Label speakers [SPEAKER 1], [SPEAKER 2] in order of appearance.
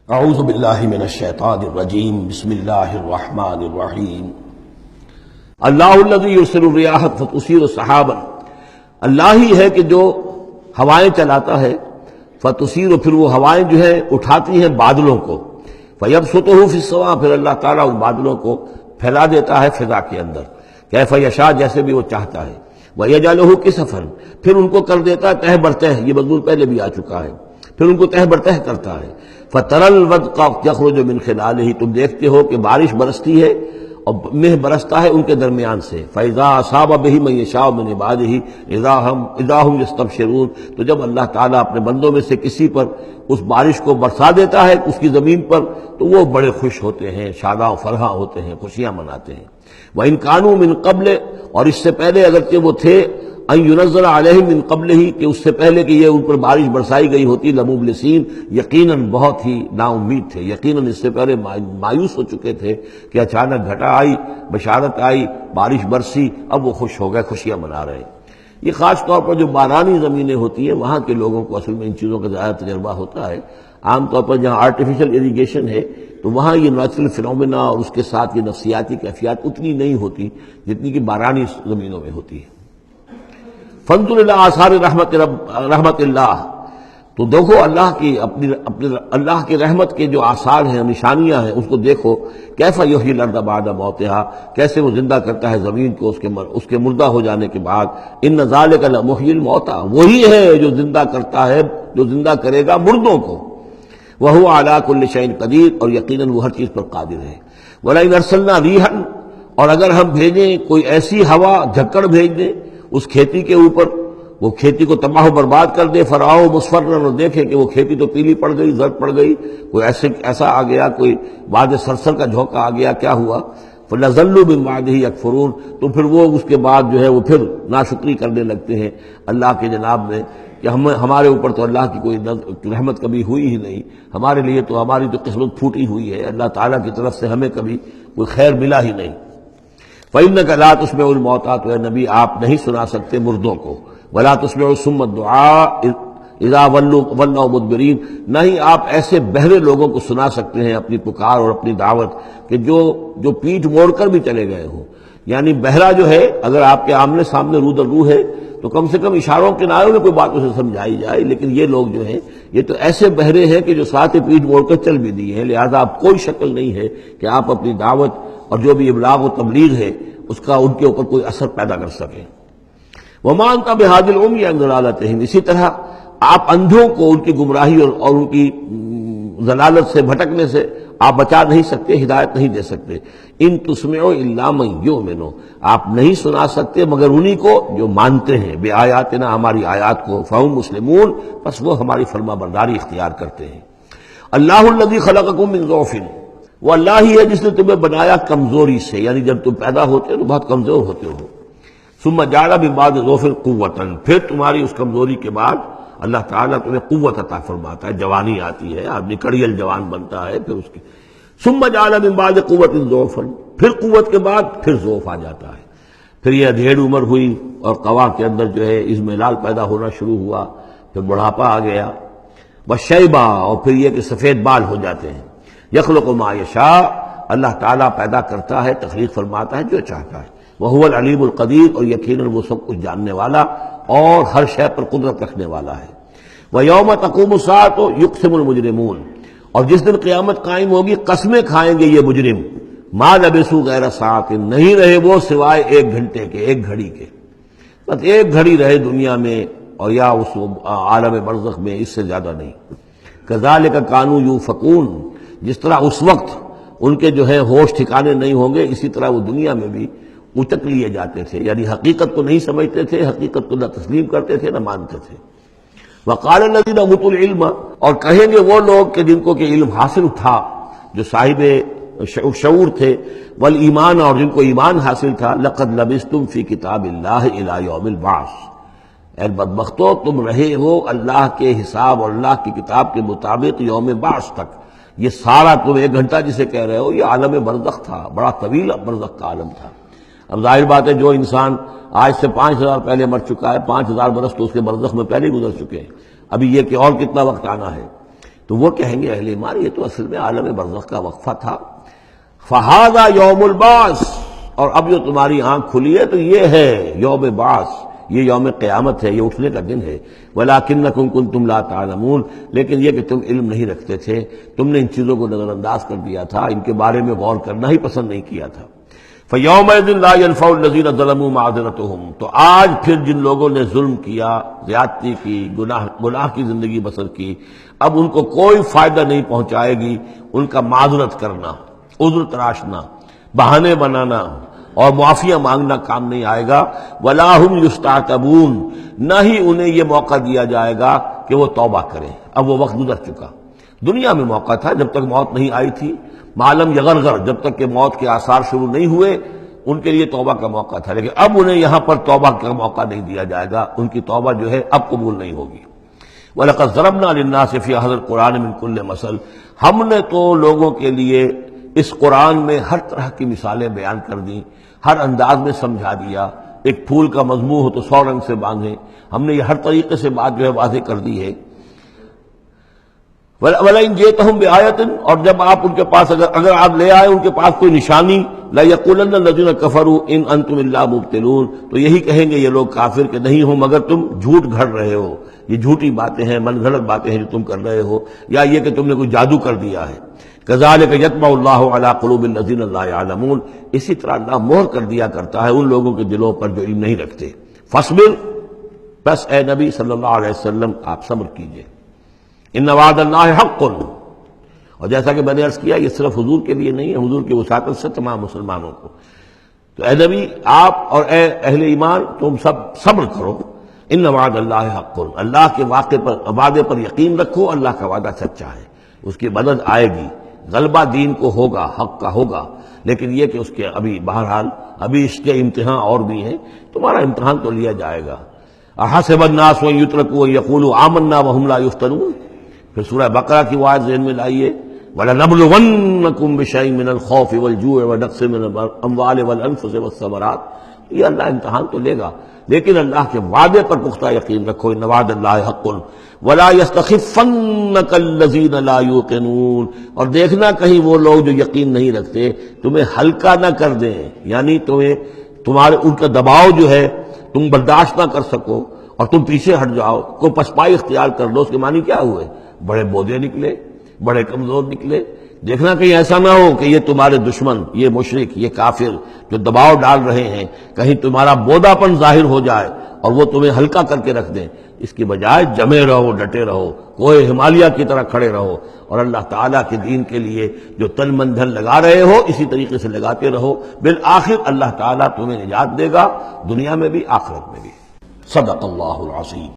[SPEAKER 1] اعوذ باللہ من الشیطان الرجیم بسم اللہ الرحمن الرحیم اللہ الذی یرسل الریاح فتثیر سحابا، اللہ ہی ہے کہ جو ہوائیں چلاتا ہے، فتثیر، پھر وہ ہوائیں جو ہے اٹھاتی ہیں بادلوں کو، فیبسطہ فی السماء، پھر اللہ تعالیٰ ان بادلوں کو پھیلا دیتا ہے فضا کے اندر، کیف یشاء، جیسے بھی وہ چاہتا ہے، ویجعلہ کسفا، پھر ان کو کر دیتا ہے تہ برتہ، یہ مضمون پہلے بھی آ چکا ہے، پھر ان کو تہ برتہ کرتا ہے، فَتَرَى الْوَدْقَ يَخْرُجُ مِنْ خِلَالِهِ، تم دیکھتے ہو کہ بارش برستی ہے اور مہ برستا ہے ان کے درمیان سے، فَإِذَا أَصَابَ بِهِ مَن يَشَاءُ مِنْ عِبَادِهِ إِذَا هُمْ يَسْتَبْشِرُونَ، تو جب اللہ تعالیٰ اپنے بندوں میں سے کسی پر اس بارش کو برسا دیتا ہے اس کی زمین پر، تو وہ بڑے خوش ہوتے ہیں، شاداں و فرحاں ہوتے ہیں، خوشیاں مناتے ہیں۔ وَإِنْ كَانُوا مِنْ قَبْلِ، اور اس سے پہلے اگرچہ وہ تھے، ان ينزل علیہم من قبل ہی، کہ اس سے پہلے کہ یہ ان پر بارش برسائی گئی ہوتی، لمبلسین، یقیناً بہت ہی نا امید تھے، یقیناً اس سے پہلے مایوس ہو چکے تھے کہ اچانک گھٹا آئی، بشارت آئی، بارش برسی، اب وہ خوش ہو گئے، خوشیاں منا رہے ہیں۔ یہ خاص طور پر جو بارانی زمینیں ہوتی ہیں وہاں کے لوگوں کو اصل میں ان چیزوں کا زیادہ تجربہ ہوتا ہے۔ عام طور پر جہاں آرٹیفیشل اریگیشن ہے تو وہاں یہ نیچرل فینومینا اور اس کے ساتھ یہ نفسیاتی کیفیات اتنی نہیں ہوتی جتنی کہ بارانی زمینوں میں ہوتی ہے۔ فانظر الی آثار رحمت اللہ، تو دیکھو اللہ کی اپنی اللہ کی رحمت کے جو آثار ہیں، نشانیاں ہیں، اس کو دیکھو، کیف یحیی الارض بعد موتہا، کیسے وہ زندہ کرتا ہے زمین کو اس کے مردہ ہو جانے کے بعد۔ ان ذالک لمحیی الموتیٰ، وہی ہے جو زندہ کرتا ہے، جو زندہ کرے گا مردوں کو۔ وہو علی کل شیء قدیر، اور یقیناً وہ ہر چیز پر قادر ہے۔ ولئن ارسلنا ریحا، اور اگر ہم بھیجیں کوئی ایسی ہوا، جھکڑ بھیج دیں اس کھیتی کے اوپر، وہ کھیتی کو تباہ و برباد کر دے، فراؤ مصفرا، اور دیکھے کہ وہ کھیتی تو پیلی پڑ گئی، زرد پڑ گئی، کوئی ایسا آ گیا، کوئی باد سرسر کا جھونکا آ گیا، کیا ہوا؟ فَلَظَلُّوا مِن بَعْدِهِ يَكْفُرُونَ، تو پھر وہ اس کے بعد جو ہے وہ پھر ناشکری کرنے لگتے ہیں اللہ کے جناب میں، کہ ہمارے اوپر تو اللہ کی کوئی رحمت کبھی ہوئی ہی نہیں، ہمارے لیے تو ہماری تو قسمت پھوٹی ہوئی ہے، اللہ تعالیٰ کی طرف سے ہمیں کبھی کوئی خیر ملا ہی نہیں۔ فَإِنَّكَ لَا تُسْمِعُ الْمَوْتَىٰ، تو اے نبی آپ نہیں سنا سکتے مردوں کو، وَلَا تُسْمِعُ الصُّمَّ الدُّعَاءَ اذا ولوا مدبرین، نہ ہی آپ ایسے بہرے لوگوں کو سنا سکتے ہیں اپنی پکار اور اپنی دعوت کہ جو پیٹھ موڑ کر بھی چلے گئے ہوں۔ یعنی بہرا جو ہے اگر آپ کے آمنے سامنے رو در رو ہے تو کم سے کم اشاروں کے نعروں میں کوئی بات اسے سمجھائی جائے، لیکن یہ لوگ جو ہیں یہ تو ایسے بہرے ہیں کہ جو ساتھ ہی پیٹھ موڑ کر چل بھی دیے ہیں، لہذا آپ کوئی شکل نہیں ہے کہ آپ اپنی دعوت اور جو بھی ابلاغ و تبلیغ ہے اس کا ان کے اوپر کوئی اثر پیدا کر سکیں۔ وَمَا أَنْتَ بِهَادِ الْعُمْيِ عَنْ ضَلَالَتِهِمْ، اسی طرح آپ اندھوں کو ان کی گمراہی اور ان کی ضلالت سے، بھٹکنے سے آپ بچا نہیں سکتے، ہدایت نہیں دے سکتے۔ ان تسمعوا الا من یؤمن، آپ نہیں سنا سکتے مگر انہی کو جو مانتے ہیں، بے آیاتنا، ہماری آیات کو، فہم مسلمون، بس وہ ہماری فرما برداری اختیار کرتے ہیں۔ اللہ الذی خلقکم من ضعف، وہ اللہ ہی ہے جس نے تمہیں بنایا کمزوری سے، یعنی جب تم پیدا ہوتے ہو تو بہت کمزور ہوتے ہو، ثم جعل من بعد ضعف قوۃ، پھر تمہاری اس کمزوری کے بعد اللہ تعالیٰ تمہیں قوت عطا فرماتا ہے، جوانی آتی ہے، آدمی کڑیل جوان بنتا ہے، پھر اس کی ثم جعل من بعد قوۃ ضعفا، پھر قوت کے بعد پھر ضعف آ جاتا ہے، پھر یہ ادھیڑ عمر ہوئی اور قوا کے اندر جو ہے اضمحلال پیدا ہونا شروع ہوا، پھر بڑھاپا آ گیا، وشیبہ، اور پھر یہ کہ سفید بال ہو جاتے ہیں۔ یخلق ما یشاء، اللہ تعالیٰ پیدا کرتا ہے، تخلیق فرماتا ہے جو چاہتا ہے، وہو العلیم القدیر، اور یقیناً وہ سب کچھ جاننے والا اور ہر شے پر قدرت رکھنے والا ہے۔ وَيَوْمَ تَقُومُ السَّاعَةُ يُقْسِمُ الْمُجْرِمُونَ، اور جس دن قیامت قائم ہوگی قسمیں کھائیں گے یہ مجرم، مَا لَبِثُوا غَيْرَ سَاعَةٍ، نہیں رہے وہ سوائے ایک گھنٹے کے، ایک گھڑی کے، بس ایک گھڑی رہے دنیا میں اور یا اس عالم برزخ میں، اس سے زیادہ نہیں۔ كَذَلِكَ كَانُوا يُؤْفَكُونَ، جس طرح اس وقت ان کے جو ہے ہوش ٹھکانے نہیں ہوں گے، اسی طرح وہ دنیا میں بھی اچک لیے جاتے تھے، یعنی حقیقت کو نہیں سمجھتے تھے، حقیقت کو نہ تسلیم کرتے تھے نہ مانتے تھے۔ وقال الذين اوتوا العلم، اور کہیں گے وہ لوگ کہ جن کو کہ علم حاصل تھا، جو صاحب شعور تھے، والایمان، اور جن کو ایمان حاصل تھا، لقد لبثتم فی کتاب اللہ الی یوم البعث، اے بدبختو تم رہے ہو اللہ کے حساب اور اللہ کی کتاب کے مطابق یوم بعث تک۔ یہ سارا تم ایک گھنٹہ جسے کہہ رہے ہو یہ عالم برزخ تھا، بڑا طویل برزخ کا عالم تھا۔ اب ظاہر بات ہے جو انسان آج سے 5000 پہلے مر چکا ہے، 5000 برس تو اس کے برزخ میں پہلے گزر چکے ہیں، ابھی یہ کہ اور کتنا وقت آنا ہے۔ تو وہ کہیں گے اہل ایمان یہ تو اصل میں عالم برزخ کا وقفہ تھا. فہذا یوم البعث، اور اب جو تمہاری آنکھ کھلی ہے تو یہ ہے یوم بعث، یہ یوم قیامت ہے، یہ اٹھنے کا دن ہے. وَلَٰكِنَّكُمْ كُنتُمْ لَا تَعْلَمُونَ، لیکن یہ کہ تم علم نہیں رکھتے تھے، تم نے ان چیزوں کو نظر انداز کر دیا تھا، ان کے بارے میں غور کرنا ہی پسند نہیں کیا تھا. فَيَوْمَئِذٍ لَا يَنفَعُ الَّذِينَ ظَلَمُوا مَعْذِرَتُهُمْ، تو آج پھر جن لوگوں نے ظلم کیا، زیادتی کی، گناہ کی زندگی بسر کی، اب ان کو کوئی فائدہ نہیں پہنچائے گی ان کا معذرت کرنا، عذر تراشنا، بہانے بنانا اور معافیاں مانگنا کام نہیں آئے گا. وَلَا هُمْ يُسْتَعْتَبُونَ، نہ ہی انہیں یہ موقع دیا جائے گا کہ وہ توبہ کریں. اب وہ وقت گزر چکا. دنیا میں موقع تھا جب تک موت نہیں آئی تھی، معلم یغرغر، جب تک کہ موت کے آثار شروع نہیں ہوئے ان کے لیے توبہ کا موقع تھا، لیکن اب انہیں یہاں پر توبہ کا موقع نہیں دیا جائے گا، ان کی توبہ جو ہے اب قبول نہیں ہوگی. وَلَقَدْ ضَرَبْنَا لِلنَّاسِ فِي هَذَا الْقُرْآنِ مِنْ كُلِّ مَثَلٍ، ہم نے تو لوگوں کے لیے اس قرآن میں ہر طرح کی مثالیں بیان کر دیں، ہر انداز میں سمجھا دیا. ایک پھول کا مضمون ہو تو 100 رنگ سے باندھیں، ہم نے یہ ہر طریقے سے بات جو ہے واضح کر دی ہے. وَلَئِنْ جِئْتَهُمْ بِآيَةٍ، اور جب آپ ان کے پاس اگر آپ لے آئے ان کے پاس کوئی نشانی، لَيَقُولَنَّ الَّذِينَ كَفَرُوا إِنْ أَنْتُمْ إِلَّا مُبْطِلُونَ، تو یہی کہیں گے یہ لوگ کافر کہ نہیں ہو مگر تم جھوٹ گھڑ رہے ہو، یہ جھوٹی باتیں ہیں، من گھڑت باتیں ہیں جو تم کر رہے ہو، یا یہ کہ تم نے کوئی جادو کر دیا ہے. كَذَلِكَ يَطْبَعُ اللَّهُ عَلَىٰ قُلُوبِ الَّذِينَ لَا يَعْلَمُونَ، اسی طرح اللہ مہر کر دیا کرتا ہے ان لوگوں کے دلوں پر جو علم نہیں رکھتے. فَاصْبِرْ، بس اے نبی صلی اللہ علیہ وسلم آپ صبر کیجئے. إِنَّ وَعْدَ اللَّهِ حَقٌّ، اور جیسا کہ میں نے عرض کیا یہ صرف حضور کے لیے نہیں ہے، حضور کی وساطت سے تمام مسلمانوں کو. تو اے نبی آپ اور اے اہل ایمان تم سب صبر کرو. ان وعد اللہ حق، اللہ کے وعدے پر یقین رکھو، اللہ کا وعدہ سچا ہے، اس کی مدد آئے گی، غلبہ دین کو ہوگا، حق کا ہوگا. لیکن یہ کہ اس کے ابھی بہرحال ابھی اس کے امتحان اور بھی ہیں، تمہارا امتحان تو لیا جائے گا. احسب الناس ان یترکوا ان یقولوا آمنا وهم لا یفتنون. پھر سورہ بقرہ کی آیت ذہن میں لائیے، وَلَنَبْلُوَنَّكُمْ بِشَيْءٍ مِّنَ الْخَوْفِ وَالْجُوعِ وَنَقْصٍ مِّنَ الْأَمْوَالِ وَالْأَنفُسِ وَالثَّمَرَاتِ. یہ اللہ امتحان تو لے گا، لیکن اللہ کے وعدے پر پختہ یقین رکھو. ان وعد اللہ حق ولا يستخفنك الذين لا يوقنون، اور دیکھنا کہیں وہ لوگ جو یقین نہیں رکھتے تمہیں ہلکا نہ کر دیں، یعنی تمہارے ان کا دباؤ جو ہے تم برداشت نہ کر سکو اور تم پیچھے ہٹ جاؤ، کوئی پسپائی اختیار کر لو. اس کے معنی کیا ہوئے؟ بڑے بودے نکلے، بڑے کمزور نکلے. دیکھنا کہیں ایسا نہ ہو کہ یہ تمہارے دشمن، یہ مشرک، یہ کافر جو دباؤ ڈال رہے ہیں، کہیں تمہارا بودا پن ظاہر ہو جائے اور وہ تمہیں ہلکا کر کے رکھ دیں. اس کی بجائے جمے رہو، ڈٹے رہو، کوئی ہمالیہ کی طرح کھڑے رہو، اور اللہ تعالیٰ کے دین کے لیے جو تن من دھن لگا رہے ہو اسی طریقے سے لگاتے رہو. بالآخر اللہ تعالیٰ تمہیں نجات دے گا، دنیا میں بھی آخرت میں بھی. صدق اللہ العظیم.